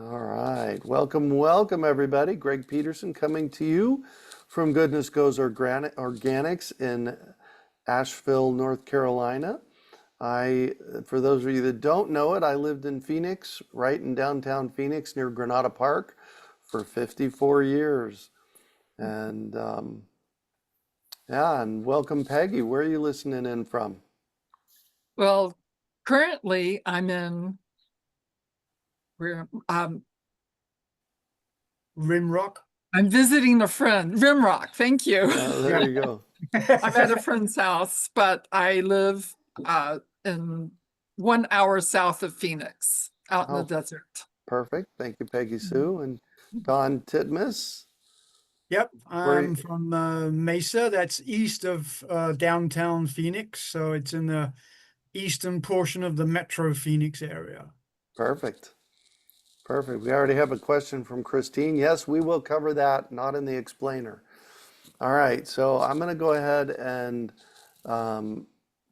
All right. Welcome, everybody. Greg Peterson coming to you from Goodness Goes Organics in Asheville, North Carolina. For those of you that don't know it, I lived in Phoenix, right in downtown Phoenix near Granada Park for 54 years. And and welcome, Peggy. Where are you listening in from? Well, currently I'm in Rimrock. I'm visiting a friend, Rimrock. Thank you. There you go. I'm at a friend's house, but I live in 1 hour south of Phoenix, out in the desert. Perfect. Thank you, Peggy Sue. And Don Titmus. Yep, I'm from Mesa. That's east of downtown Phoenix, so it's in the eastern portion of the Metro Phoenix area. Perfect. Perfect. We already have a question from Christine. Yes, we will cover that, not in the explainer. All right, so I'm going to go ahead and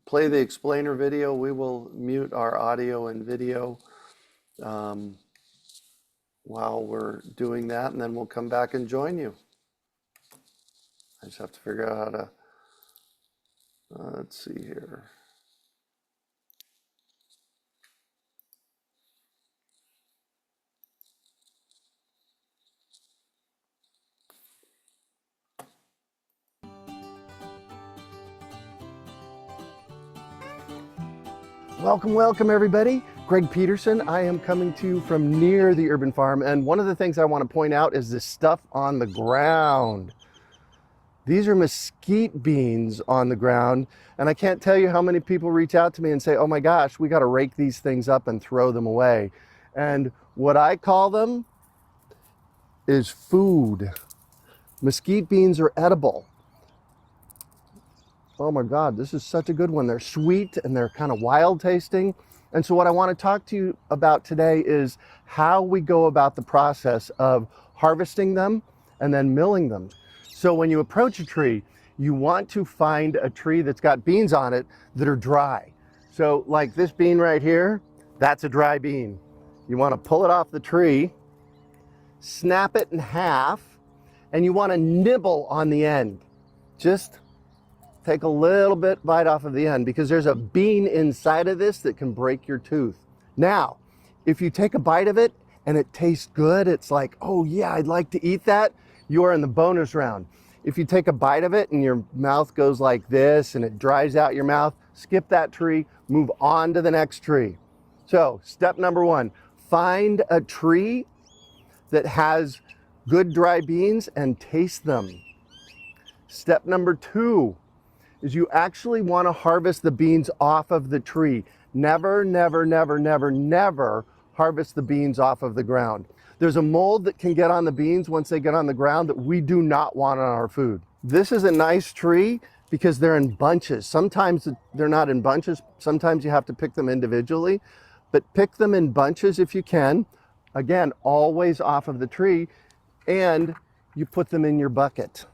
play the explainer video. We will mute our audio and video while we're doing that, and then we'll come back and join you. I just have to figure out how to, let's see here. Welcome everybody. Greg Peterson. I am coming to you from near the urban farm, and one of the things I want to point out is this stuff on the ground. These are mesquite beans on the ground, and I can't tell you how many people reach out to me and say, oh my gosh, we got to rake these things up and throw them away. And what I call them is food. Mesquite beans are edible. Oh my God, this is such a good one. They're sweet and they're kind of wild tasting. And so what I want to talk to you about today is how we go about the process of harvesting them and then milling them. So when you approach a tree, you want to find a tree that's got beans on it that are dry. So like this bean right here, that's a dry bean. You want to pull it off the tree, snap it in half, and you want to nibble on the end. Just take a little bit bite off of the end because there's a bean inside of this that can break your tooth. Now, if you take a bite of it and it tastes good, it's like, oh yeah, I'd like to eat that, you're in the bonus round. If you take a bite of it and your mouth goes like this and it dries out your mouth, skip that tree, move on to the next tree. So step number one, find a tree that has good dry beans and taste them. Step number two is you actually want to harvest the beans off of the tree. Never, never, never, never, never harvest the beans off of the ground. There's a mold that can get on the beans once they get on the ground that we do not want on our food. This is a nice tree because they're in bunches. Sometimes they're not in bunches. Sometimes you have to pick them individually, but pick them in bunches if you can. Again, always off of the tree, and you put them in your bucket.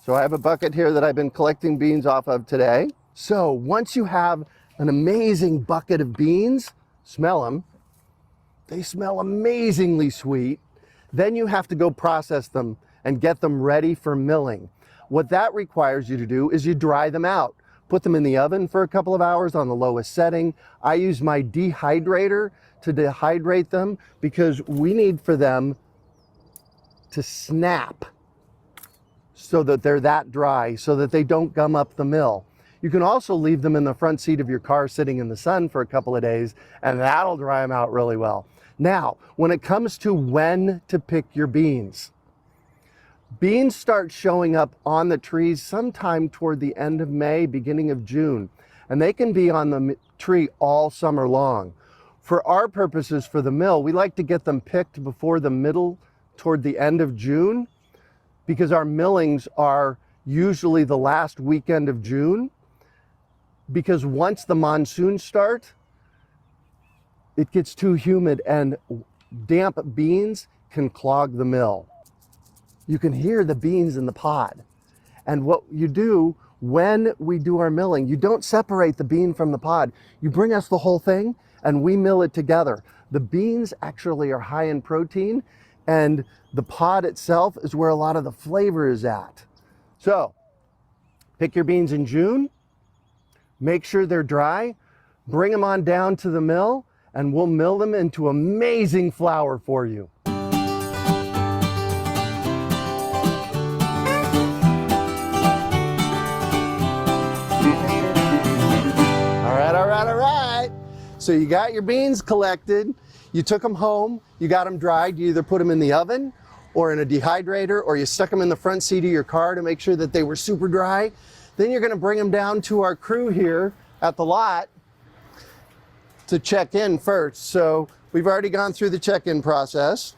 So I have a bucket here that I've been collecting beans off of today. So once you have an amazing bucket of beans, smell them. They smell amazingly sweet. Then you have to go process them and get them ready for milling. What that requires you to do is you dry them out. Put them in the oven for a couple of hours on the lowest setting. I use my dehydrator to dehydrate them because we need for them to snap so that they're that dry, so that they don't gum up the mill. You can also leave them in the front seat of your car sitting in the sun for a couple of days, and that'll dry them out really well. Now, when it comes to when to pick your beans, beans start showing up on the trees sometime toward the end of May, beginning of June, and they can be on the tree all summer long. For our purposes for the mill, we like to get them picked before the middle toward the end of June, because our millings are usually the last weekend of June, because once the monsoons start, it gets too humid and damp beans can clog the mill. You can hear the beans in the pod. And what you do when we do our milling, you don't separate the bean from the pod. You bring us the whole thing and we mill it together. The beans actually are high in protein, and the pod itself is where a lot of the flavor is at. So pick your beans in June, make sure they're dry, bring them on down to the mill, and we'll mill them into amazing flour for you. All right. So you got your beans collected, you took them home, you got them dried, you either put them in the oven or in a dehydrator, or you stuck them in the front seat of your car to make sure that they were super dry. Then you're gonna bring them down to our crew here at the lot to check in first. So we've already gone through the check-in process,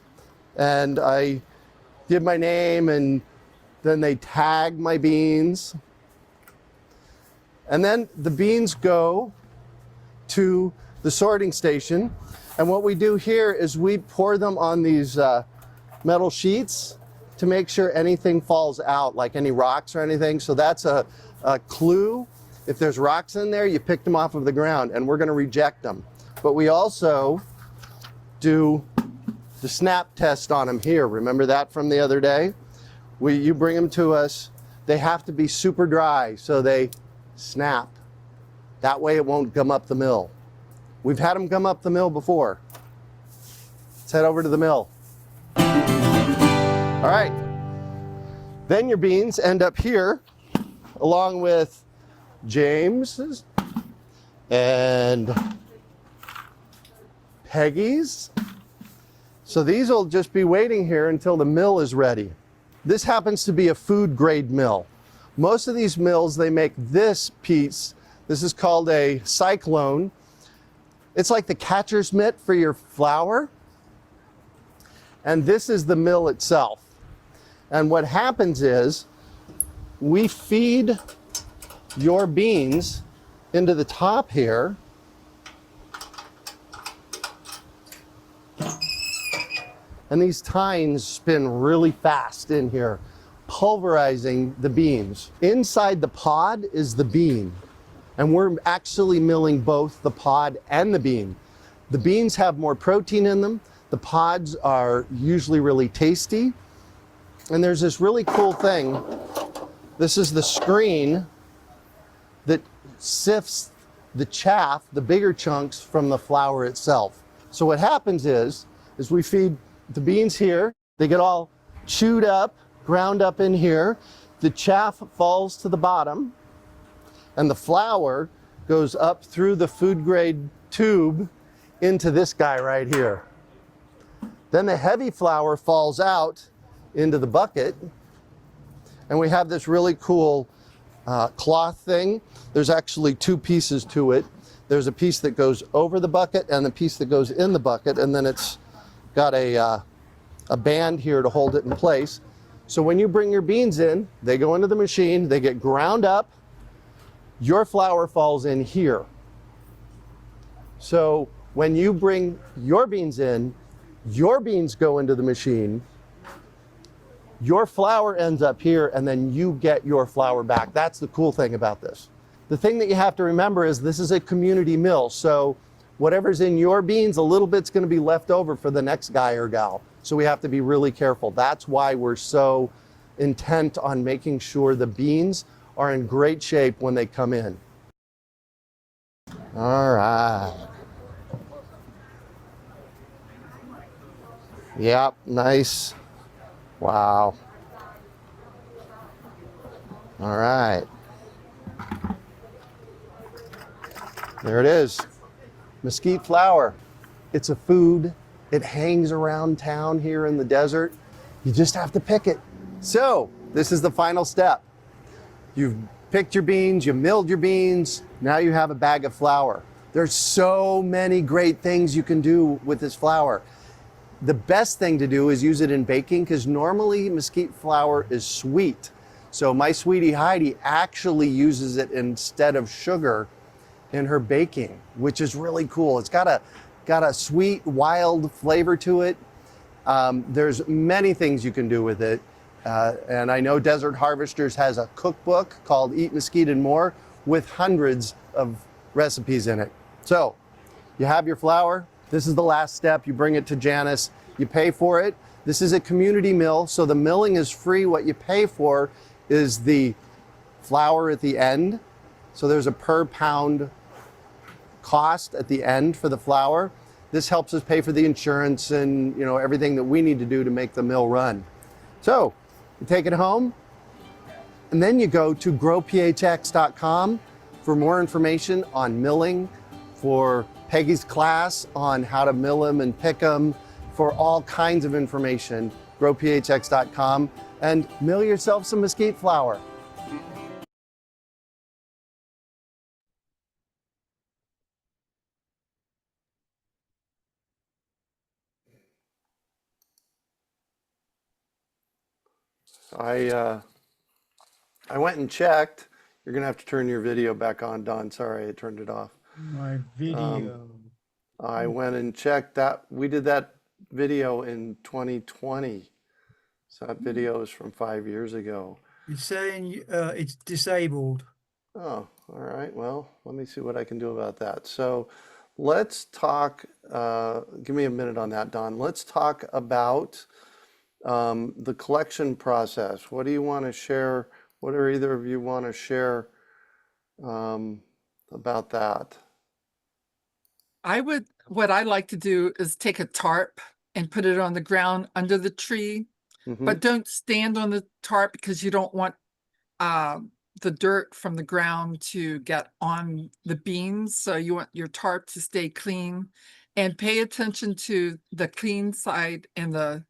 and I give my name, and then they tag my beans. And then the beans go to the sorting station. And what we do here is we pour them on these metal sheets to make sure anything falls out, like any rocks or anything. So that's a clue. If there's rocks in there, you pick them off of the ground, and we're gonna reject them. But we also do the snap test on them here. Remember that from the other day? You bring them to us, they have to be super dry, so they snap. That way it won't gum up the mill. We've had them gum up the mill before. Let's head over to the mill. All right. Then your beans end up here, along with James's and Peggy's. So these will just be waiting here until the mill is ready. This happens to be a food grade mill. Most of these mills, they make this piece. This is called a cyclone. It's like the catcher's mitt for your flour. And this is the mill itself. And what happens is we feed your beans into the top here. And these tines spin really fast in here, pulverizing the beans. Inside the pod is the bean. And we're actually milling both the pod and the bean. The beans have more protein in them. The pods are usually really tasty. And there's this really cool thing. This is the screen that sifts the chaff, the bigger chunks, from the flour itself. So what happens is we feed the beans here. They get all chewed up, ground up in here. The chaff falls to the bottom, and the flour goes up through the food grade tube into this guy right here. Then the heavy flour falls out into the bucket, and we have this really cool cloth thing. There's actually two pieces to it. There's a piece that goes over the bucket and the piece that goes in the bucket, and then it's got a band here to hold it in place. So when you bring your beans in, they go into the machine, they get ground up, your flour falls in here. So when you bring your beans in, your beans go into the machine, your flour ends up here, and then you get your flour back. That's the cool thing about this. The thing that you have to remember is this is a community mill, so whatever's in your beans, a little bit's gonna be left over for the next guy or gal. So we have to be really careful. That's why we're so intent on making sure the beans are in great shape when they come in. All right. Yep, nice. Wow. All right. There it is. Mesquite flour. It's a food. It hangs around town here in the desert. You just have to pick it. So this is the final step. You've picked your beans, you milled your beans, now you have a bag of flour. There's so many great things you can do with this flour. The best thing to do is use it in baking, because normally mesquite flour is sweet. So my sweetie Heidi actually uses it instead of sugar in her baking, which is really cool. It's got a sweet, wild flavor to it. There's many things you can do with it. And I know Desert Harvesters has a cookbook called Eat Mesquite and More with hundreds of recipes in it. So You have your flour. This is the last step. You bring it to Janice. You pay for it. This is a community mill, so the milling is free. What you pay for is the flour at the end. So there's a per pound cost at the end for the flour. This helps us pay for the insurance and everything that we need to do to make the mill run. So you take it home, and then you go to growphx.com for more information on milling, for Peggy's class on how to mill them and pick them, for all kinds of information. growphx.com and mill yourself some mesquite flour. I went and checked. You're gonna have to turn your video back on, Don. Sorry, I turned it off. My video. I went and checked that. We did that video in 2020. So that video is from 5 years ago. It's saying it's disabled. Oh, all right. Well, let me see what I can do about that. So let's talk, give me a minute on that, Don. Let's talk about the collection process. What do you want to share? What do either of you want to share about that? What I like to do is take a tarp and put it on the ground under the tree, but don't stand on the tarp because you don't want the dirt from the ground to get on the beams. So you want your tarp to stay clean, and pay attention to the clean side and the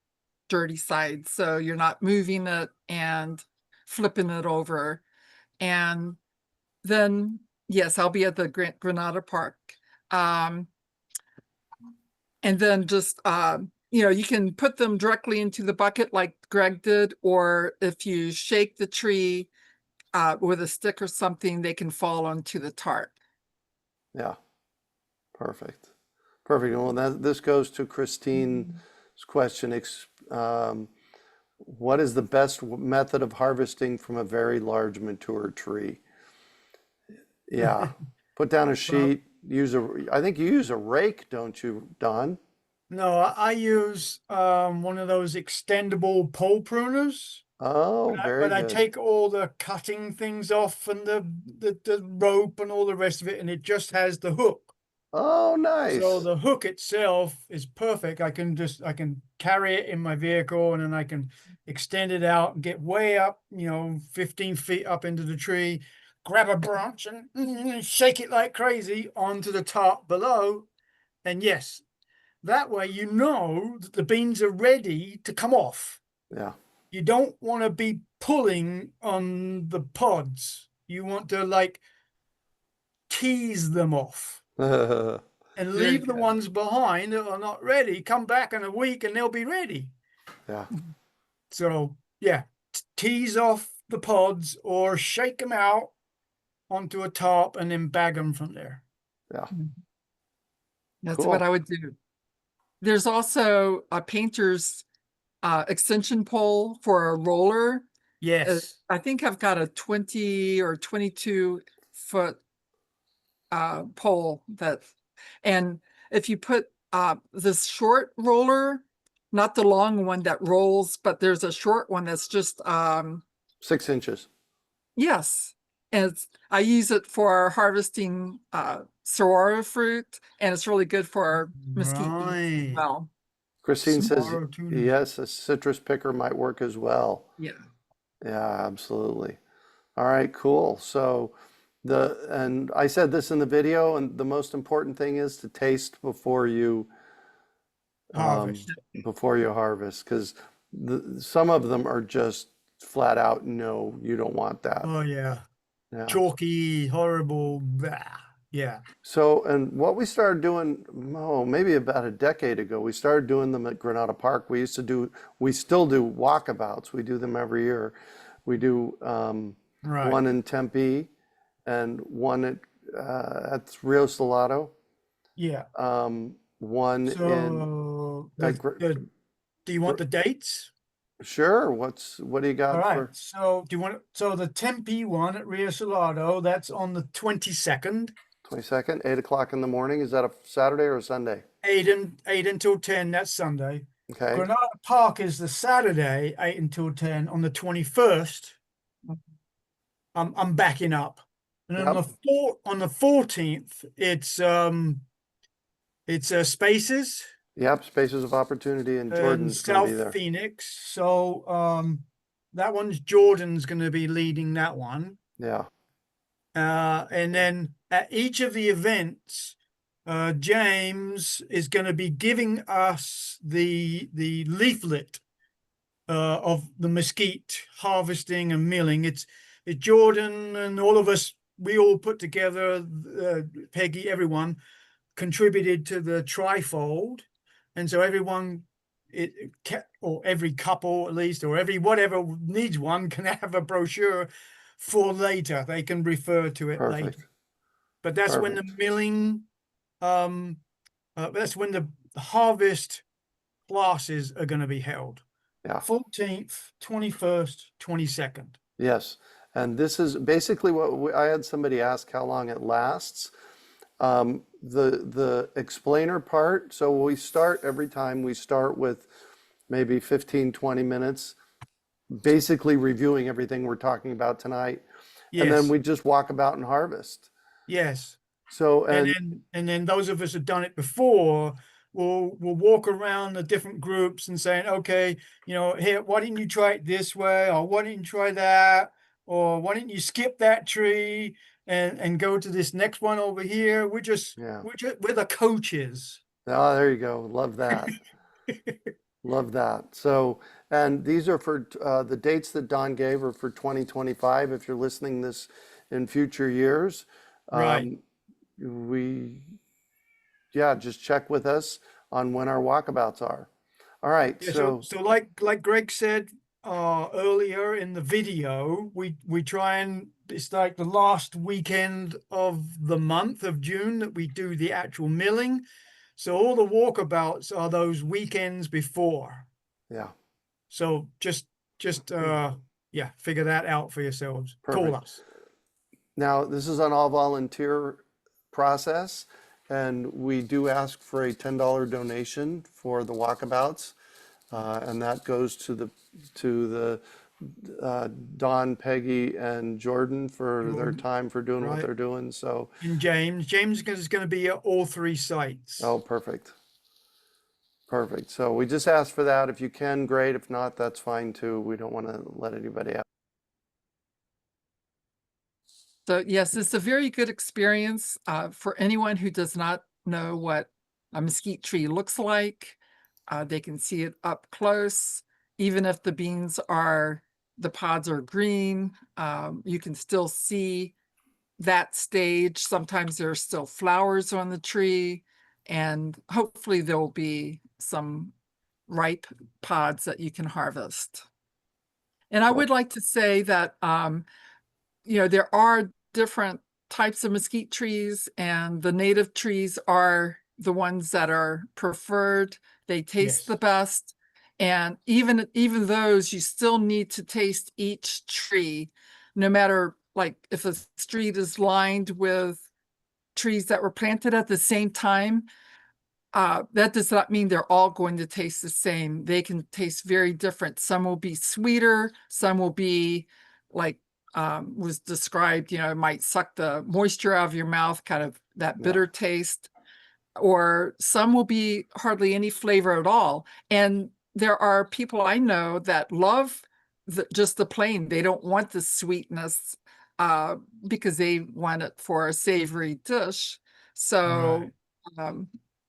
dirty side. So you're not moving it and flipping it over. And then, yes, I'll be at the Granada Park. And then just, you can put them directly into the bucket like Greg did, or if you shake the tree with a stick or something, they can fall onto the tarp. Yeah, perfect. Perfect. Well, this goes to Christine's question. What is the best method of harvesting from a very large mature tree? Yeah, put down a sheet. I think you use a rake, don't you, Don? No, I use one of those extendable pole pruners. Oh, very But I good. take all the cutting things off and the rope and all the rest of it, and it just has the hook. Oh, nice. So the hook itself is perfect. I can carry it in my vehicle, and then I can extend it out and get way up, 15 feet up into the tree, grab a branch and shake it like crazy onto the top below. And yes, that way that the beans are ready to come off. Yeah. You don't want to be pulling on the pods. You want to tease them off and leave the ones behind that are not ready. Come back in a week and they'll be ready. Yeah. So yeah, tease off the pods or shake them out onto a tarp and then bag them from there. Yeah. That's Cool. what I would do. There's also a painter's extension pole for a roller. Yes. I think I've got a 20 or 22 foot pole and if you put this short roller, not the long one that rolls, but there's a short one that's just 6 inches. yes. And I use it for harvesting saguaro fruit, and it's really good for mesquite beans as well. Christine says, Saguaro tuna. yes, a citrus picker might work as well. Yeah. Yeah, absolutely. All right, cool. So and I said this in the video, and the most important thing is to taste before you Harvest. harvest, because some of them are just flat out, no, you don't want that. Oh yeah. Yeah. Chalky, horrible. Blah. Yeah. So, and what we started doing, maybe about a decade ago, we started doing them at Granada Park. We still do walkabouts. We do them every year. We do Right. one in Tempe and one at Rio Salado. Yeah. One in. So do you want the dates? Sure. What do you got? All right. For? So do you want so the Tempe one at Rio Salado, that's on the 22nd. 22nd, 8 o'clock in the morning. Is that a Saturday or a Sunday? 8 until 10, that's Sunday. Okay. Granada Park is the Saturday, 8 until 10. On the 21st, I'm backing up. And Yep. on the 14th, it's Spaces Yep. Spaces of Opportunity, and in Jordan's going to be South there. Phoenix. So that one's Jordan's going to be leading that one. Yeah. And then at each of the events, James is going to be giving us the leaflet of the mesquite harvesting and milling. It's Jordan and all of us. We all put together. Peggy, everyone contributed to the trifold, and so everyone, or every couple at least, or every whatever needs one, can have a brochure for later. They can refer to it later. Perfect. But that's when the milling, that's when the harvest classes are going to be held. Yeah. 14th, 21st, 22nd. Yes. And this is basically what I had somebody ask how long it lasts. The explainer part. So we start every time, we start with maybe 15, 20 minutes, basically reviewing everything we're talking about tonight. Yes. And then we just walk about and harvest. Yes. So, and then those of us who've done it before will walk around the different groups and saying, okay, here, why didn't you try it this way? Or why didn't you try that? Or why didn't you skip that tree and go to this next one over here? We're the coaches. Oh, there you go. Love that. Love that. So, and these are for the dates that Don gave are for 2025. If you're listening this in future years, Right. Just check with us on when our walkabouts are. All right. Yeah, so like Greg said earlier in the video, we try and it's like the last weekend of the month of June that we do the actual milling. So all the walkabouts are those weekends before. yeah, So just figure that out for yourselves. perfect. Call us. Now, this is an all volunteer process, and we do ask for a $10 donation for the walkabouts, and that goes to the Don, Peggy, and Jordan for their time for doing what they're doing. So, and James is going to be at all three sites. oh, perfect. Perfect. So we just ask for that. If you can, great. If not, that's fine too. We don't want to let anybody out. So yes, it's a very good experience for anyone who does not know what a mesquite tree looks like. They can see it up close. Even if the the pods are green, you can still see that stage. Sometimes there are still flowers on the tree, and hopefully there will be some ripe pods that you can harvest. And I would like to say that, there are different types of mesquite trees, and the native trees are the ones that are preferred. They taste the best. And even those, you still need to taste each tree, no matter like if a street is lined with trees that were planted at the same time. That does not mean they're all going to taste the same. They can taste very different. Some will be sweeter, some will be like was described, it might suck the moisture out of your mouth, kind of that bitter taste, or some will be hardly any flavor at all. And there are people I know that love just the plain. They don't want the sweetness because they want it for a savory dish. So,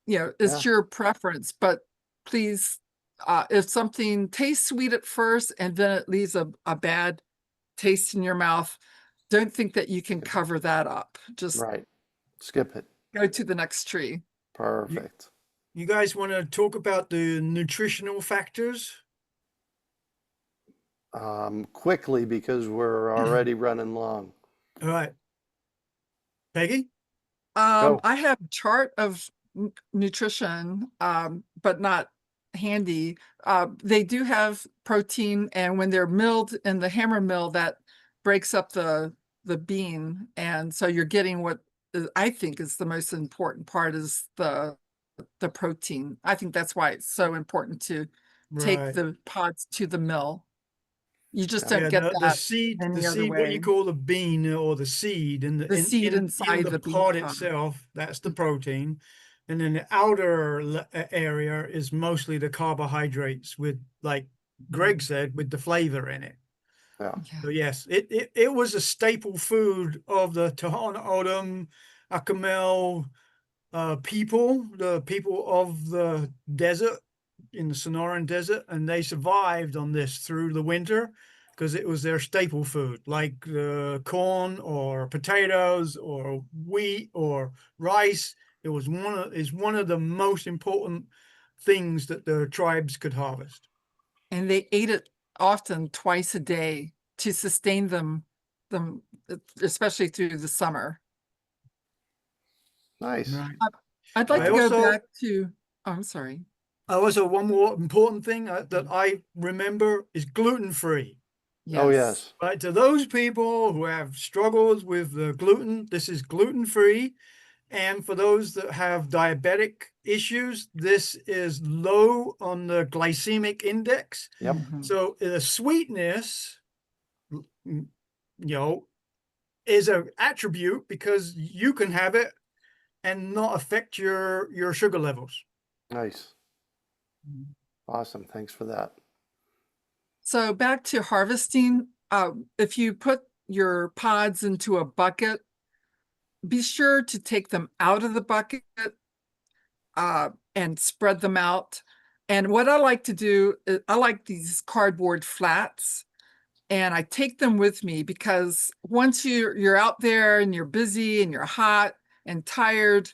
it's your preference, but please, if something tastes sweet at first and then it leaves a bad taste in your mouth, don't think that you can cover that up. Just skip it. Go to the next tree. Perfect. You guys want to talk about the nutritional factors? Quickly, because we're already running long. All right. Peggy? I have a chart of nutrition, but not handy. They do have protein, and when they're milled in the hammer mill, that breaks up the bean, and so you're getting what I think is the most important part is the protein. I think that's why it's so important to take Right. the pods to the mill. You just Yeah. don't Yeah, get the that seed, any other what you way. call the bean or the seed The seed in inside the the bean pod pod. itself, that's the protein. And then the outer area is mostly the carbohydrates with, like Greg said, with the flavor in it. Yeah. Yeah. So yes, it was a staple food of the Tohono O'odham, Acamel people, the people of the desert in the Sonoran Desert, and they survived on this through the winter because it was their staple food, like corn or potatoes or wheat or rice. It was one of the most important things that the tribes could harvest. And they ate it often twice a day to sustain them, especially through the summer. Nice. Right. I'd like I to go also back to, oh, I'm sorry. Also, one more important thing that I remember is gluten-free. Oh, Yes. yes. Right, to those people who have struggles with the gluten, this is gluten-free. And for those that have diabetic issues, this is low on the glycemic index. Yep. Mhm. So the sweetness, you know, is an attribute because you can have it and not affect your sugar levels. Nice. Awesome. Thanks for that. So back to harvesting, if you put your pods into a bucket, be sure to take them out of the bucket and spread them out. And what I like to do, I like these cardboard flats, and I take them with me because once you're out there and you're busy and you're hot and tired,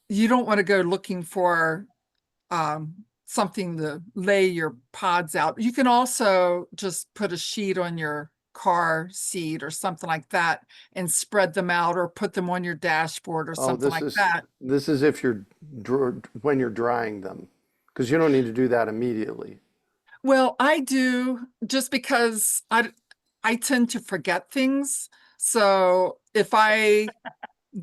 you don't want to go looking for something to lay your pods out. You can also just put a sheet on your car seat or something like that and spread them out, or put them on your dashboard or Oh, something like that. this is if you're when you're drying them, because you don't need to do that immediately. Well, I do, just because I tend to forget things. So if I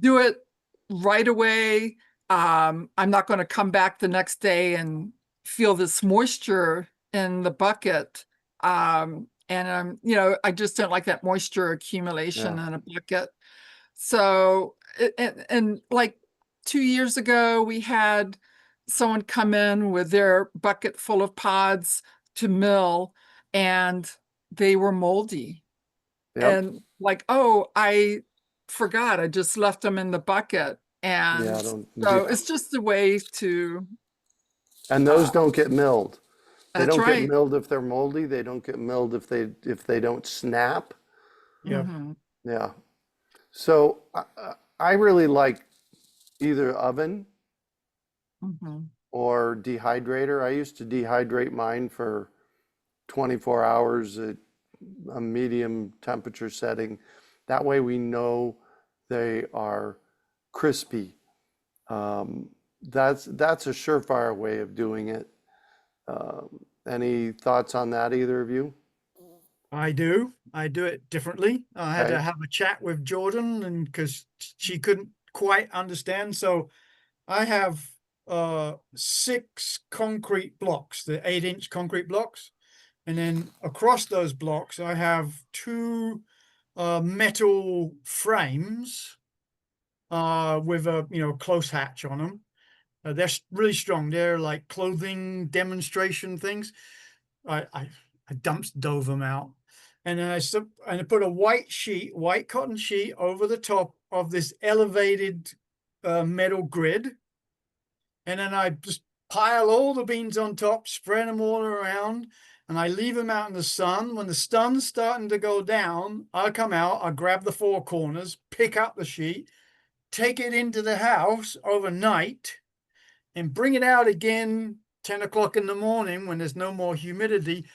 do it right away, I'm not going to come back the next day and feel this moisture in the bucket. And I just don't like that moisture accumulation Yeah. in a bucket. So, and like 2 years ago, we had someone come in with their bucket full of pods to mill, and they were moldy. Yep. And like, oh, I forgot, I just left them in the bucket. Yeah. And Don't. so it's just a way to, And those uh, don't get milled. They that's don't get right. milled if they're moldy. They don't get milled if they don't snap. Yeah. Hmm. Yeah. So I really like either oven Hmm. or dehydrator. I used to dehydrate mine for 24 hours at a medium temperature setting. That way we know they are crispy. That's a surefire way of doing it. Any thoughts on that, either of you? I do. I do it differently. I had to Okay. have a chat with Jordan, and because she couldn't quite understand. So I have 6 concrete blocks, the 8-inch concrete blocks. And then across those blocks, I have 2 metal frames with a close hatch on them. They're really strong. They're like clothing demonstration things. I I, I dove them out, and then I put a white cotton sheet over the top of this elevated metal grid, and then I just pile all the beans on top, spread them all around, and I leave them out in the sun. When the sun's starting to go down, I come out, I grab the 4 corners, pick up the sheet, take it into the house overnight, and bring it out again 10 o'clock in the morning when there's no more humidity,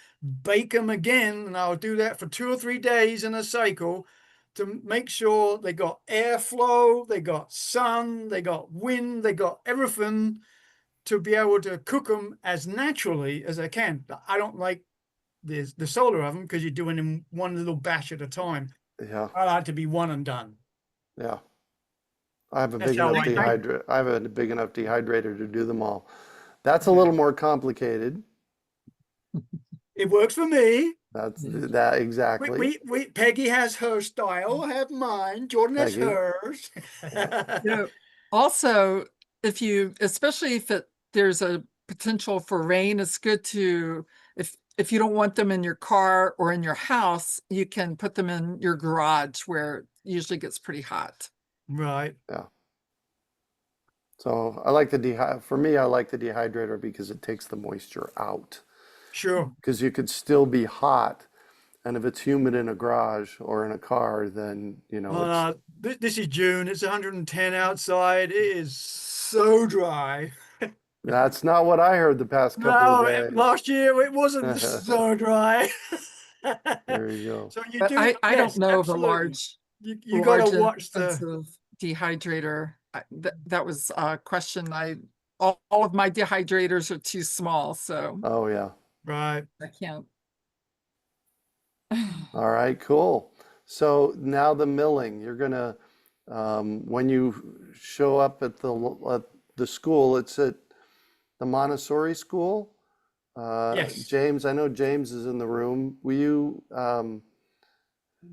bake them again. And I'll do that for 2 or 3 days in a cycle to make sure they got airflow, they got sun, they got wind, they got everything to be able to cook them as naturally as I can. I don't like the solar oven because you're doing them one little batch at a time. Yeah. I like to be one and done. Yeah. I have a That's big how enough I do it. I have a big enough dehydrator to do them all. That's a little more complicated. It works for me. That's that exactly. Peggy has her style. I have mine. Jordan has Peggy. hers. You know, also, if you, especially if there's a potential for rain, it's good to, if you don't want them in your car or in your house, you can put them in your garage where it usually gets pretty hot. Right. Yeah. So I like for me, I like the dehydrator because it takes the moisture out. Sure. Because you could still be hot, and if it's humid in a garage or in a car, then it's This is June. It's 110 outside. It is so dry. that's not what I heard the past couple of No, days. last year it wasn't so dry. There you go. So you But do, I don't yes, know of a absolutely. You got to large watch the, expensive dehydrator. That was a question all of my dehydrators are too small, so Oh yeah. right. I can't. All right, cool. So now the milling, you're gonna when you show up at the school, it's at the Montessori school. Yes. James, I know James is in the room. Will you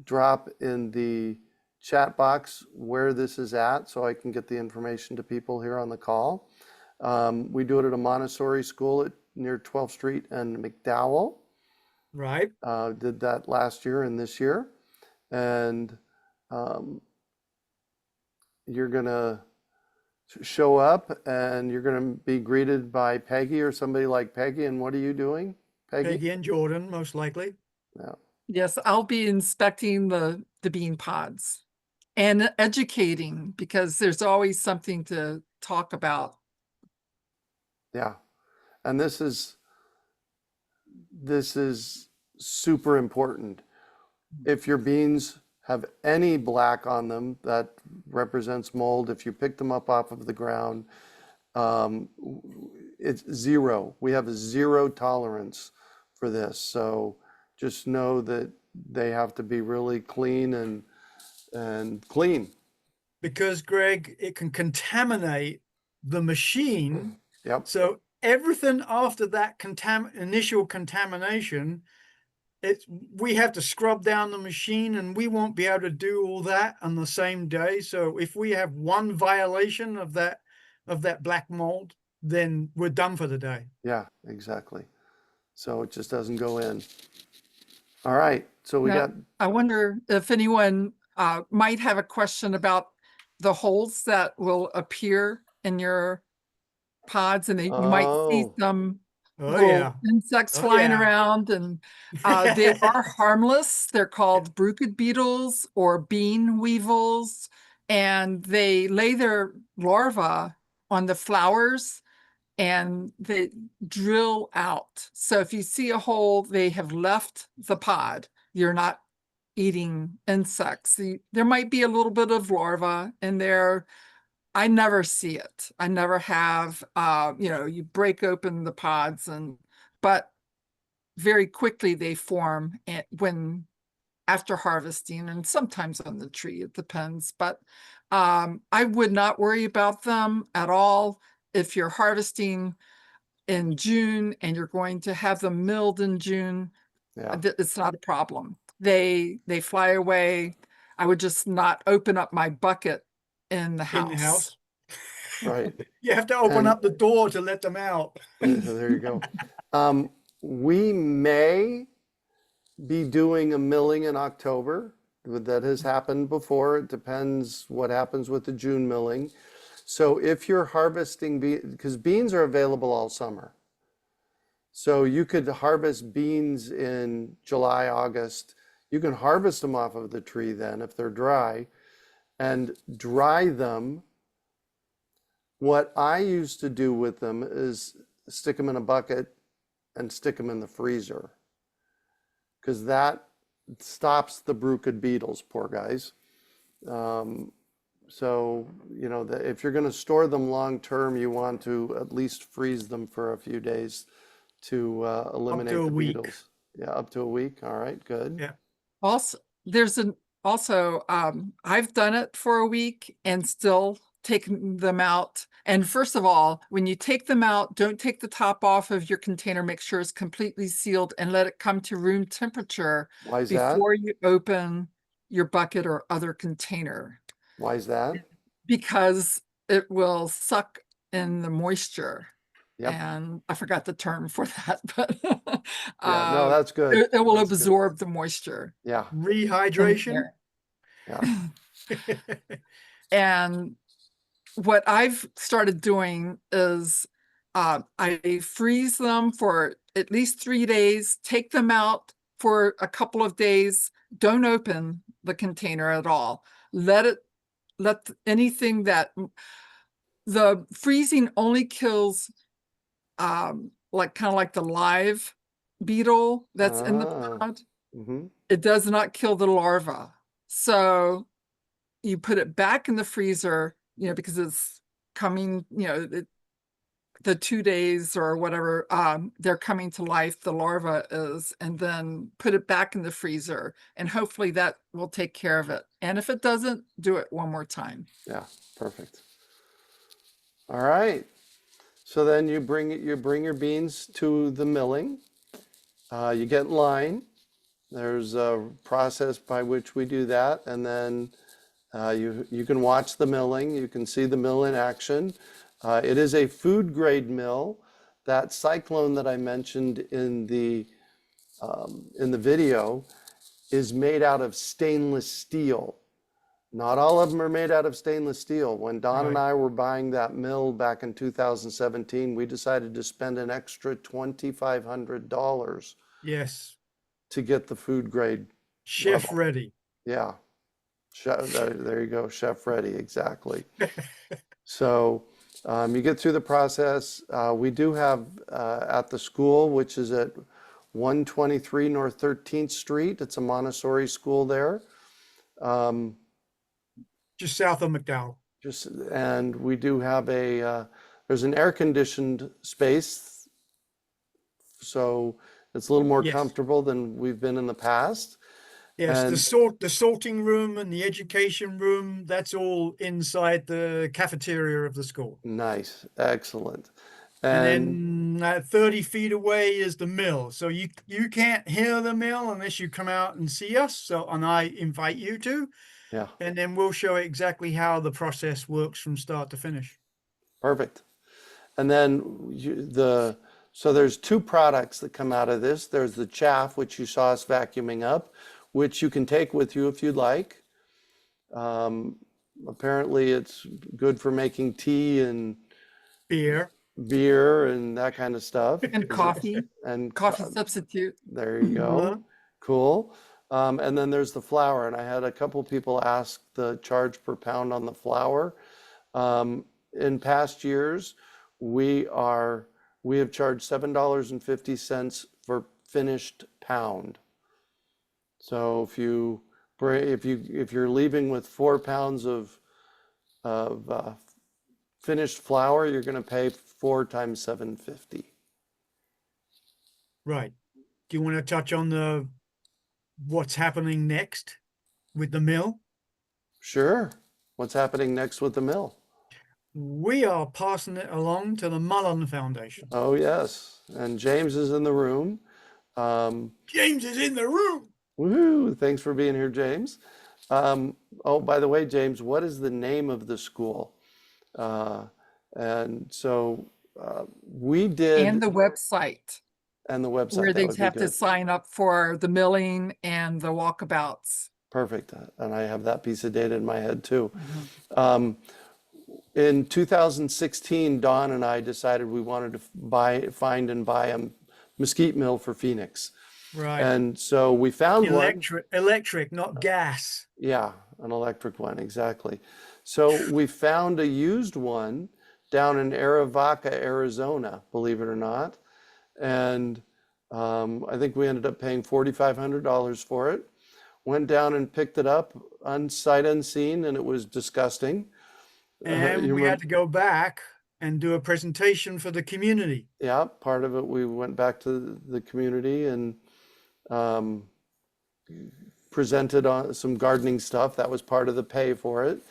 drop in the chat box where this is at so I can get the information to people here on the call? We do it at a Montessori school near 12th Street and McDowell. Right. Did that last year and this year. And you're going to show up and you're going to be greeted by Peggy or somebody like Peggy. And what are you doing, Peggy? Peggy and Jordan, most likely. Yeah. Yes, I'll be inspecting the bean pods and educating because there's always something to talk about. Yeah. And this is super important. If your beans have any black on them, that represents mold. If you pick them up off of the ground, it's zero. We have a zero tolerance for this. So just know that they have to be really clean and clean. Because Greg, it can contaminate the machine. Yep. So everything after that initial contamination, we have to scrub down the machine, and we won't be able to do all that on the same day. So if we have one violation of that black mold, then we're done for the day. Yeah, exactly. So it just doesn't go in. All right. So we Now, got. I wonder if anyone might have a question about the holes that will appear in your pods, and you might see Oh, some Oh little yeah. insects Oh, flying yeah. around, and they are harmless. They're called bruchid beetles or bean weevils, and they lay their larvae on the flowers and they drill out. So if you see a hole, they have left the pod. You're not eating insects. There might be a little bit of larva in there. I never see it. I never have. You break open the pods, but very quickly they form when after harvesting, and sometimes on the tree. It depends, but I would not worry about them at all. If you're harvesting in June and you're going to have them milled in June, yeah. it's not a problem. They fly away. I would just not open up my bucket in the In the house. house. Right. You have to open And up the door to let them out. there you go. We may be doing a milling in October. That has happened before. It depends what happens with the June milling. So if you're harvesting because beans are available all summer. So you could harvest beans in July, August. You can harvest them off of the tree then if they're dry and dry them. What I used to do with them is stick them in a bucket and stick them in the freezer because that stops the bruchid beetles, poor guys. So, if you're going to store them long term, you want to at least freeze them for a few days to eliminate a the week. beetles. Yeah, up to a week. All right, good. Yeah. Also, I've done it for a week and still taking them out. And first of all, when you take them out, don't take the top off of your container. Make sure it's completely sealed and let it come to room temperature Why is that? before you open your bucket or other container, Why is that? because it will suck in the moisture. Yep. And I forgot the term for that, but Yeah, no, that's good. it will That's good. absorb the moisture. Yeah, in Rehydration. there. yeah. And what I've started doing is I freeze them for at least 3 days, take them out for a couple of days, don't open the container at all. Let anything that the freezing only kills like kind of like the live beetle that's in the pod. Mm-hmm. It does not kill the larva. So you put it back in the freezer, because it's coming, the 2 days or whatever, they're coming to life, the larva is, and then put it back in the freezer, and hopefully that will take care of it. And if it doesn't, do it one more time. Yeah, perfect. All right. So then you bring your beans to the milling. You get in line. There's a process by which we do that, and then you can watch the milling. You can see the mill in action. It is a food grade mill. That cyclone that I mentioned in the video is made out of stainless steel. Not all of them are made out of stainless steel. When Don and I were buying that mill back in 2017, we decided to spend an extra $2,500 Yes. to get the food grade Chef level. ready. Yeah. There you go, chef ready, exactly. So you get through the process. We do have at the school, which is at 123 North 13th Street. It's a Montessori school there. Just south of McDowell. And we do have there's an air conditioned space, so it's a little more comfortable than we've been in the past. Yes, and the sorting room and the education room, that's all inside the cafeteria of the school. Nice, excellent. And then 30 feet away is the mill. So you can't hear the mill unless you come out and see us. And I invite you to. Yeah. And then we'll show exactly how the process works from start to finish. Perfect. And then so there's two products that come out of this. There's the chaff, which you saw us vacuuming up, which you can take with you if you'd like. Apparently it's good for making tea and beer and that kind of stuff. And coffee. And coffee substitute. There you go. Cool. And then there's the flour. And I had a couple people ask the charge per pound on the flour. In past years, we have charged $7.50 for finished pound. So if you're leaving with 4 pounds of finished flour, you're going to pay 4 times $7.50. Right. Do you want to touch on what's happening next with the mill? Sure. What's happening next with the mill? We are passing it along to the Mullen Foundation. Oh, yes. And James is in the room. James is in the room. Woohoo. Thanks for being here, James. Oh, by the way, James, what is the name of the school? And so we did. And the website. And the website. Where they have to sign up for the milling and the walkabouts. Perfect. And I have that piece of data in my head too. Mm-hmm. In 2016, Don and I decided we wanted to find and buy a mesquite mill for Phoenix. Right. And so we found electric, not gas. Yeah, an electric one, exactly. So we found a used one down in Arivaca, Arizona, believe it or not. And I think we ended up paying $4,500 for it. Went down and picked it up sight unseen, and it was disgusting. And we had to go back and do a presentation for the community. Yeah, part of it, we went back to the community and presented on some gardening stuff. That was part of the pay for it.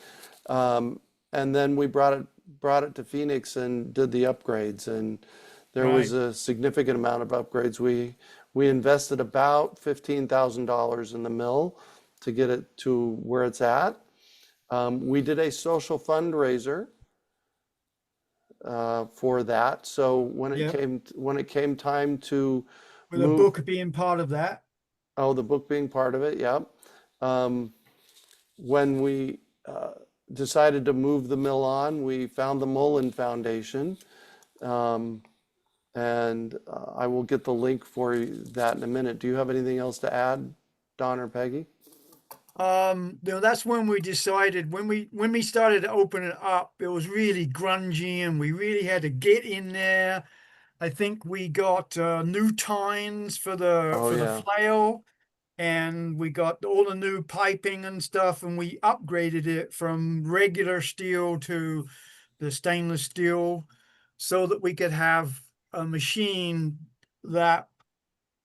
and then we brought it to Phoenix and did the upgrades, and there was Right. a significant amount of upgrades. We invested about $15,000 in the mill to get it to where it's at. We did a social fundraiser for that. So Yeah. when it came time to With a move, book being part of that. oh, the book being part of it, yeah. When we decided to move the mill on, we found the Mullen Foundation. And I will get the link for you that in a minute. Do you have anything else to add, Don or Peggy? That's when we decided when we started to open it up, it was really grungy and we really had to get in there. I think we got new tines for Oh the yeah, flail, and we got all the new piping and stuff, and we upgraded it from regular steel to the stainless steel so that we could have a machine that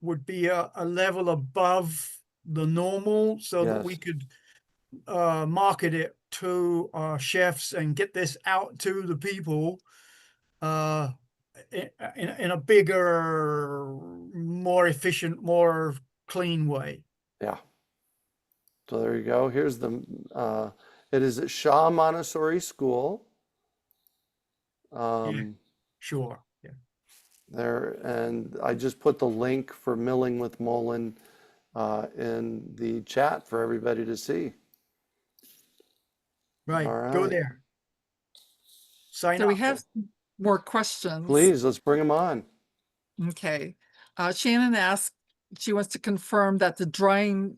would be a level above the normal so that we yes, could market it to chefs and get this out to the people uh, in a bigger, more efficient, more clean way. yeah. So there you go. It is at Shaw Montessori School. Yeah, Um, sure. Yeah. there, and I just put the link for Milling with Mullen in the chat for everybody to see. Right. All Go right, there. Sign So we up. have some more questions. please let's bring them on. Okay. Shannon asked, she wants to confirm that the drying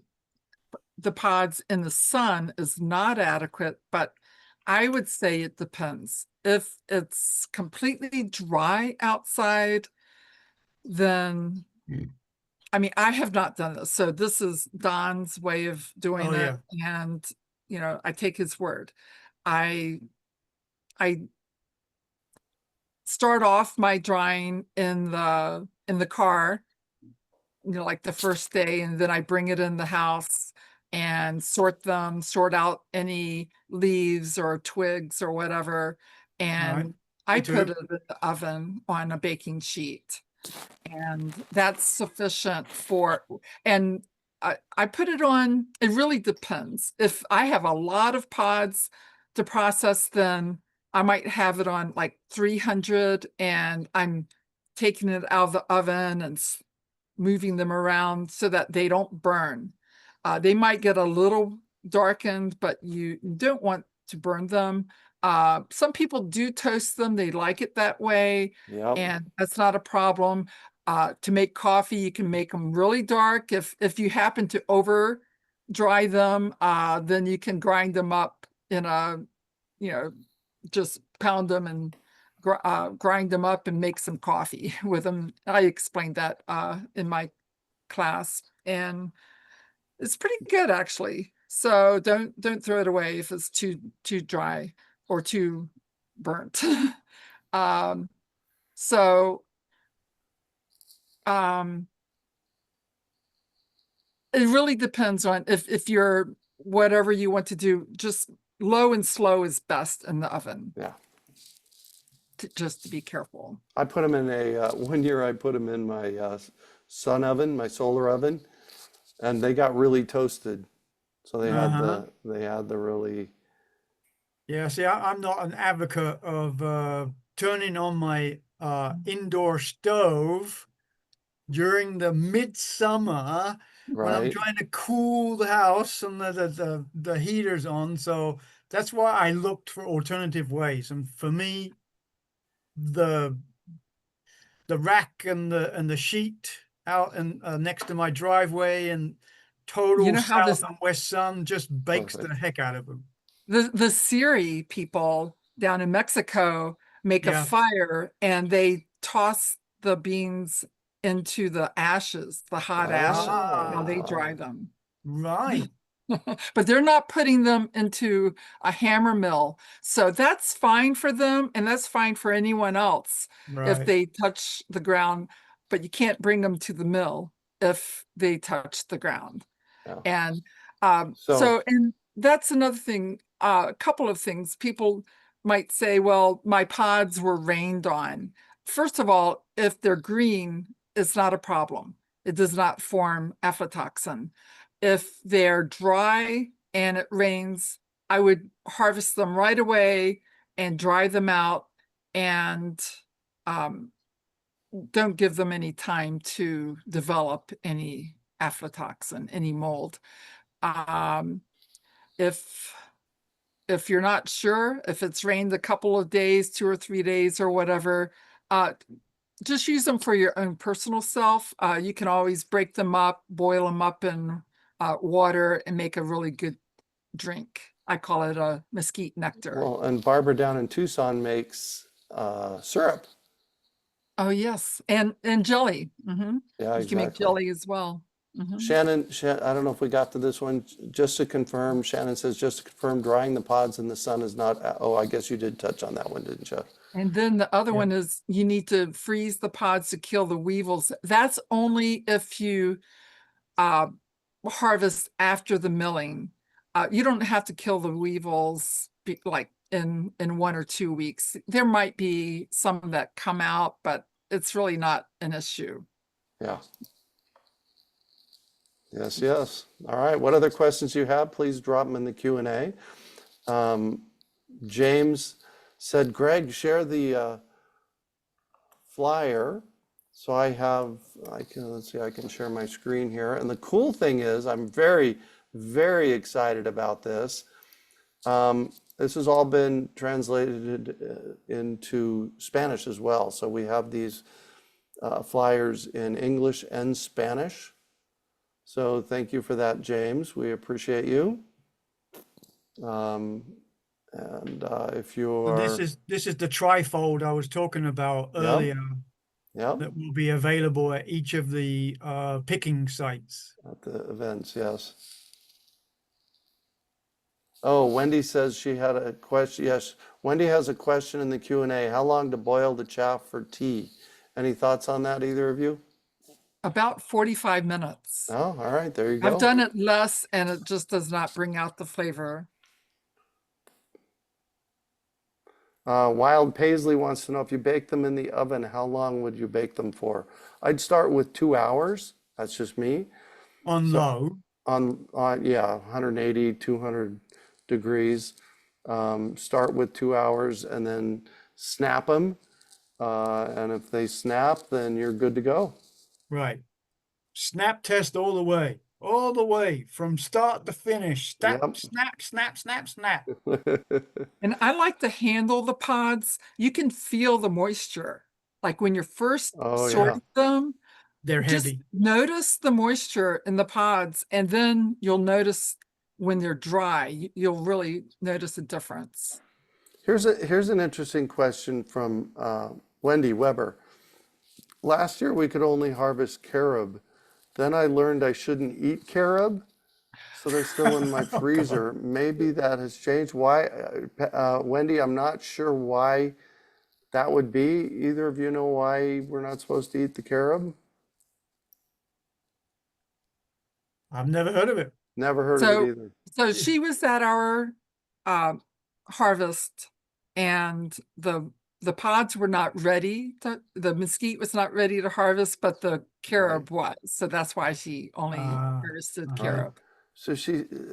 the pods in the sun is not adequate, but I would say it depends. If it's completely dry outside, then Mm. I mean, I have not done this. So this is Don's way of Oh doing it. yeah. And, I take his word. I I start off my drying in the car, like the first day, and then I bring it in the house and sort out any leaves or twigs or whatever. Right. And I Me put too. it in the oven on a baking sheet. And that's sufficient and I put it on, it really depends. If I have a lot of pods to process, then I might have it on like 300 and I'm taking it out of the oven and moving them around so that they don't burn. They might get a little darkened, but you don't want to burn them. Some people do toast them. They like it that way, Yep. and that's not a problem. To make coffee, you can make them really dark. If you happen to over dry them, then you can grind them up in you know, just pound them and grind them up and make some coffee with them. I explained that in my class, and it's pretty good actually. So don't throw it away if it's too dry or too burnt. um, so um, it really depends on if you're whatever you want to do. Just low and slow is best in the oven. Yeah. Just to be careful. I put them in one year I put them in my sun oven, my solar oven, and they got really toasted. So Uh-huh. they had the really, Yeah, see, I'm not an advocate of turning on my indoor stove during the midsummer when I'm right? trying to cool the house and the heater's on. So that's why I looked for alternative ways. And for me, the the rack and the sheet out and next to my driveway and You total know how south this and west sun just bakes the Perfect. heck out of them. the Siri people down in Mexico make a Yeah. fire and they toss the beans into the ashes, the hot ashes, while they Ah, dry Ah, them. right, But they're not putting them into a hammer mill. So that's fine for them, and that's fine for anyone else if right. they touch the ground, but you can't bring them to the mill if they touch the ground. yeah. And So, and that's another thing. a couple of things. People might say, well, my pods were rained on. First of all, if they're green, it's not a problem. It does not form aflatoxin. If they're dry and it rains, I would harvest them right away and dry them out, and don't give them any time to develop any aflatoxin, any mold. If you're not sure, if it's rained a couple of days, 2 or 3 days or whatever, just use them for your own personal self. You can always break them up, boil them up in water, and make a really good drink. I call it a mesquite nectar. Well, and Barbara down in Tucson makes syrup. Oh, yes. And jelly. Yeah, You can make exactly. jelly as well. Shannon, I don't know if we got to this one. Just to confirm, Shannon says, just to confirm, drying the pods in the sun is not, oh, I guess you did touch on that one, didn't you? And then the other Yeah. one is you need to freeze the pods to kill the weevils. That's only if you harvest after the milling. You don't have to kill the weevils like in 1 or 2 weeks. There might be some that come out, but it's really not an issue. Yeah. Yes, yes. All right. What other questions you have, please drop them in the Q&A. James said, Greg, share the flyer. So I can, let's see, I can share my screen here. And the cool thing is, I'm very, very excited about this. This has all been translated into Spanish as well. So we have these flyers in English and Spanish. So thank you for that, James. We appreciate you. If So you're, this is the trifold I was talking about earlier yep, that will be available at each of the picking sites. at the events, yes. Oh, Wendy says she had a question. Yes, Wendy has a question in the Q&A. How long to boil the chaff for tea? Any thoughts on that, either of you? About 45 minutes. Oh, all right, there you go. I've done it less and it just does not bring out the flavor. Wild Paisley wants to know, if you bake them in the oven, how long would you bake them for? I'd start with 2 hours. That's just me. On So- low. Yeah, 180, 200 degrees. Start with 2 hours and then snap them. And if they snap, then you're good to go. Right. Snap test all the way from start to finish. Snap, Yep. snap, snap, snap, snap. And I like to handle the pods. You can feel the moisture. Like when you're first Oh, yeah. sorting them, They're just heavy. notice the moisture in the pods, and then you'll notice when they're dry, you'll really notice a difference. Here's an interesting question from Wendy Weber. Last year we could only harvest carob. Then I learned I shouldn't eat carob, so they're still in my freezer. Maybe that has changed. Why, Wendy? I'm not sure why that would be. Either of you know why we're not supposed to eat the carob? I've never heard of it. Never heard of it either. So she was at our harvest, and the pods were not ready the mesquite was not ready to harvest, but the carob was. So that's why she only harvested carob. So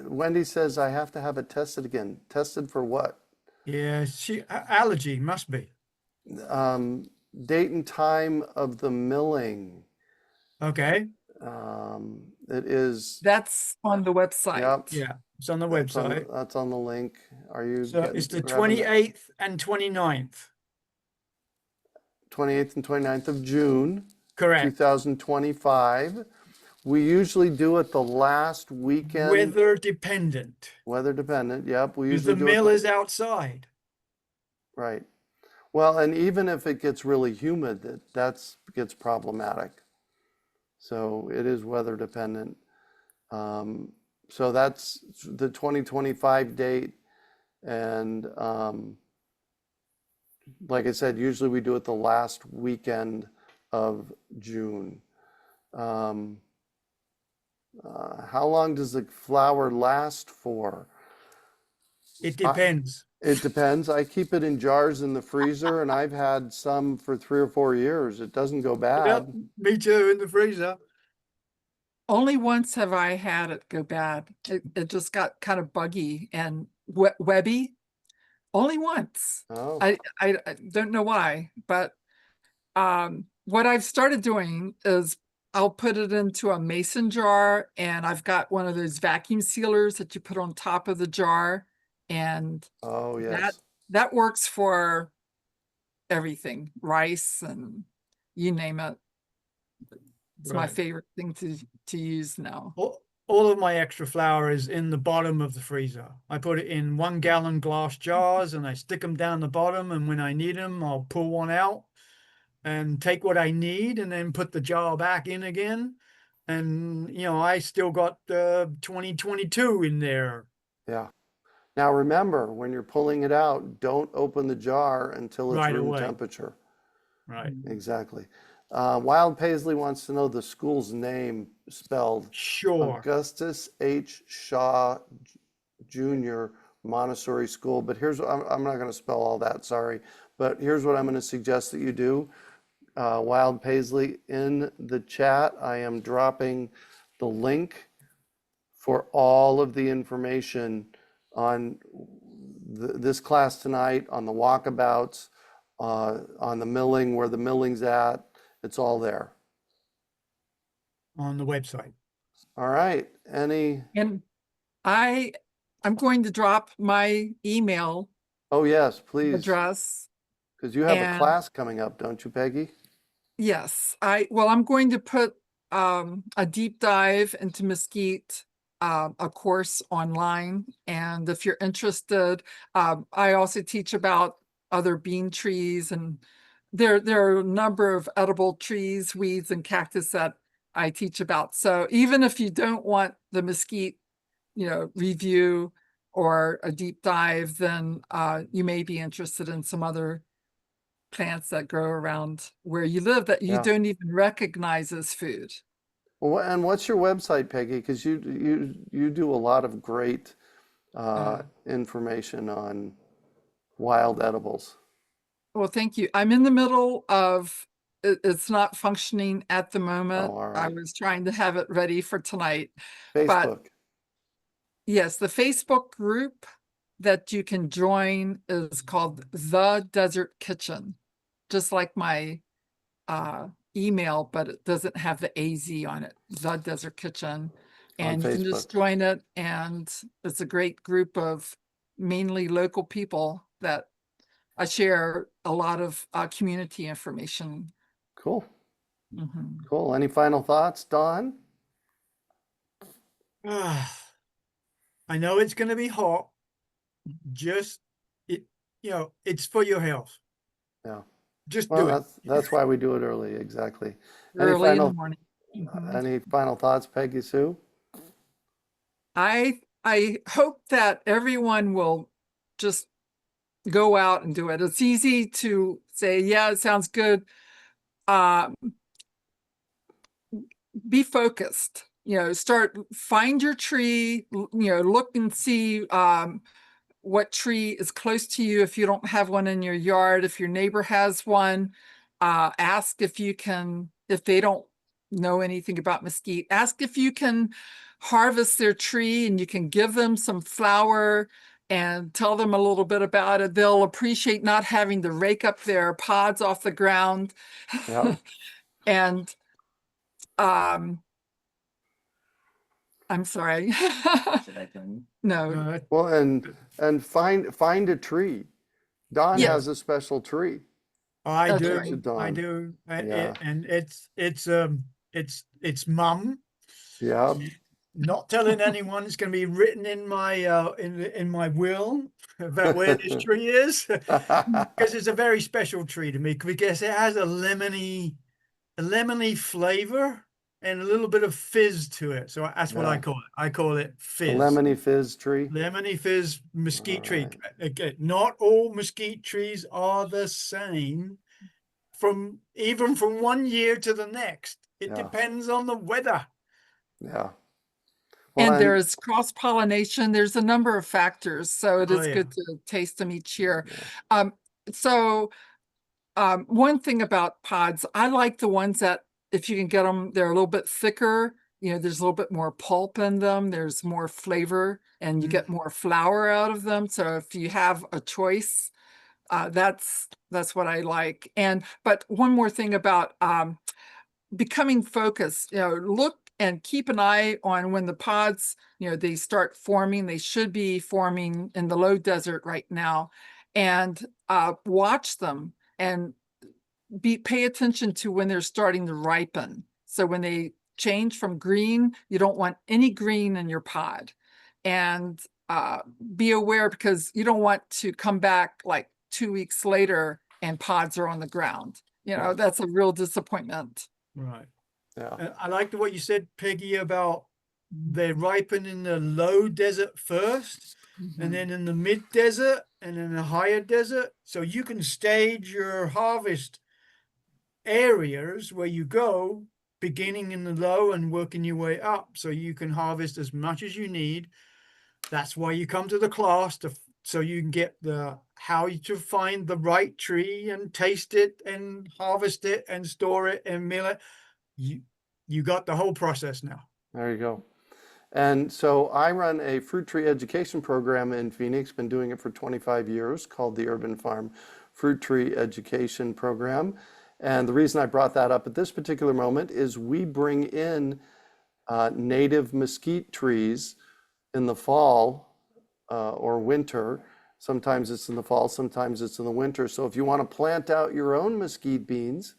Wendy says I have to have it tested again. Tested for what? Yeah, allergy must be. Date and time of the milling. Okay. It is. That's on the website. Yep. Yeah, it's on the website. That's on the link. Are you? So it's the 28th and 29th. 28th and 29th of June. Correct. 2025. We usually do it the last weekend. Weather dependent. Weather dependent. Yep. We Because usually the do mill it. is outside. Right. Well, and even if it gets really humid, that gets problematic. So it is weather dependent. So that's the 2025 date. And like I said, usually we do it the last weekend of June. How long does the flower last for? It depends. It depends. I keep it in jars in the freezer, and I've had some for 3 or 4 years. It doesn't go Yep, bad. me too, in the freezer. Only once have I had it go bad. It just got kind of buggy and webby. Only once. Oh, I don't know why, but what I've started doing is I'll put it into a mason jar, and I've got one of those vacuum sealers that you put on top of the jar, and oh that yes. that works for everything, rice and you name it. It's my Right. favorite thing to use now. All of my extra flour is in the bottom of the freezer. I put it in 1 gallon glass jars and I stick them down the bottom. And when I need them, I'll pull one out and take what I need and then put the jar back in again. And, I still got 2022 in there. Yeah. Now remember, when you're pulling it out, don't open the jar until it's Right room away. temperature. Right. Exactly. Wild Paisley wants to know the school's name spelled Sure. Augustus H. Shaw Jr. Montessori School. But I'm not going to spell all that, sorry. But here's what I'm going to suggest that you do. Wild Paisley, in the chat, I am dropping the link for all of the information on this class tonight, on the walkabouts, on the milling, where the milling's at. It's all there. On the website. All right. Any? And I'm going to drop my email Oh, yes, please. address. Because you have a And class coming up, don't you, Peggy? yes, I'm going to put a deep dive into Mesquite, a course online. And if you're interested, I also teach about other bean trees, and there are a number of edible trees, weeds, and cactus that I teach about. So even if you don't want the Mesquite, review or a deep dive, then you may be interested in some other plants that grow around where you live that you Yeah. don't even recognize as food. Well, and what's your website, Peggy? Because you do a lot of great information on wild edibles. Well, thank you. I'm in the middle of it's not functioning at the moment. Oh, all I right. was trying to have it ready for tonight. But Facebook. yes, the Facebook group that you can join is called The Desert Kitchen, just like my email, but it doesn't have the AZ on it, The Desert Kitchen. On And you can Facebook. just join it, and it's a great group of mainly local people that I share a lot of community information. Cool. Mhm. Cool. Any final thoughts, Don? I know it's going to be hot. Just it's for your health. Yeah. Just Well, do it. that's why we do it early. Exactly. Early in the morning. Mhm. Any final thoughts, Peggy Sue? I hope that everyone will just go out and do it. It's easy to say, yeah, it sounds good. Be focused, find your tree, look and see what tree is close to you. If you don't have one in your yard, if your neighbor has one, ask if they don't know anything about mesquite, ask if you can harvest their tree, and you can give them some flour and tell them a little bit about it. They'll appreciate not having to rake up their pods off the ground. Yeah. And I'm sorry. No. Well, and find a tree. Don Yeah, has a special tree. I that's do. Thanks to right. I Don. do. Yeah. And it's mum. Yeah. Not telling anyone. It's going to be written in my in my will about where this tree is, because it's a very special tree to me, because it has a lemony flavor and a little bit of fizz to it. So that's what I Yeah. call it. I call it A fizz. lemony fizz tree. Lemony fizz mesquite tree. right. Again, not all mesquite trees are the same even from one year to the next. It Yeah. depends on the weather. Yeah. Well, And there's cross-pollination. There's a number of factors, so it Oh, is yeah. good to taste them each year. Yeah. So one thing about pods, I like the ones that if you can get them, they're a little bit thicker. You know, there's a little bit more pulp in them. There's more flavor, and you Mhm. get more flour out of them. So if you have a choice, that's what I like. But one more thing about becoming focused, look and keep an eye on when the pods, they start forming. They should be forming in the low desert right now, and watch them and pay attention to when they're starting to ripen. So when they change from green, you don't want any green in your pod, and be aware, because you don't want to come back like 2 weeks later and pods are on the ground. Right. That's a real disappointment. Right. Yeah. And I like what you said, Peggy, about they ripen in the low desert first, and then in the mid desert, and in the higher desert. So you can stage your harvest areas where you go, beginning in the low and working your way up, so you can harvest as much as you need. That's why you come to the class, so you can get how to find the right tree and taste it and harvest it and store it and mill it. You got the whole process now. There you go. And so I run a fruit tree education program in Phoenix, been doing it for 25 years, called the Urban Farm Fruit Tree Education Program. And the reason I brought that up at this particular moment is we bring in native mesquite trees in the fall or winter. Sometimes it's in the fall, sometimes it's in the winter. So if you want to plant out your own mesquite beans,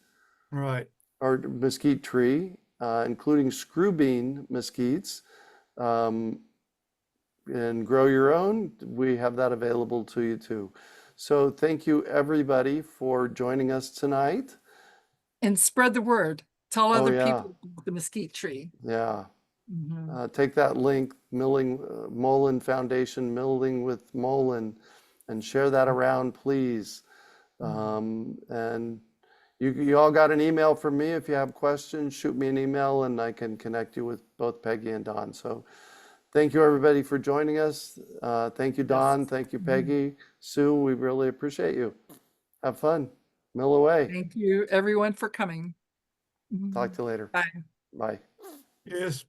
Right. or mesquite tree, including screw bean mesquites, and grow your own, we have that available to you too. So thank you everybody for joining us tonight. And spread the word. Tell Oh, other yeah. people about the mesquite tree. Yeah. Mhm. Take that link, Mullen Foundation, Milling with Mullen, and share that around, please. And you all got an email from me. If you have questions, shoot me an email and I can connect you with both Peggy and Don. So thank you everybody for joining us. Thank you, Don. Thank you, Peggy. Sue, we really appreciate you. Have fun. Mill away. Thank you, everyone, for coming. Talk to you later. Bye. Bye. Yes.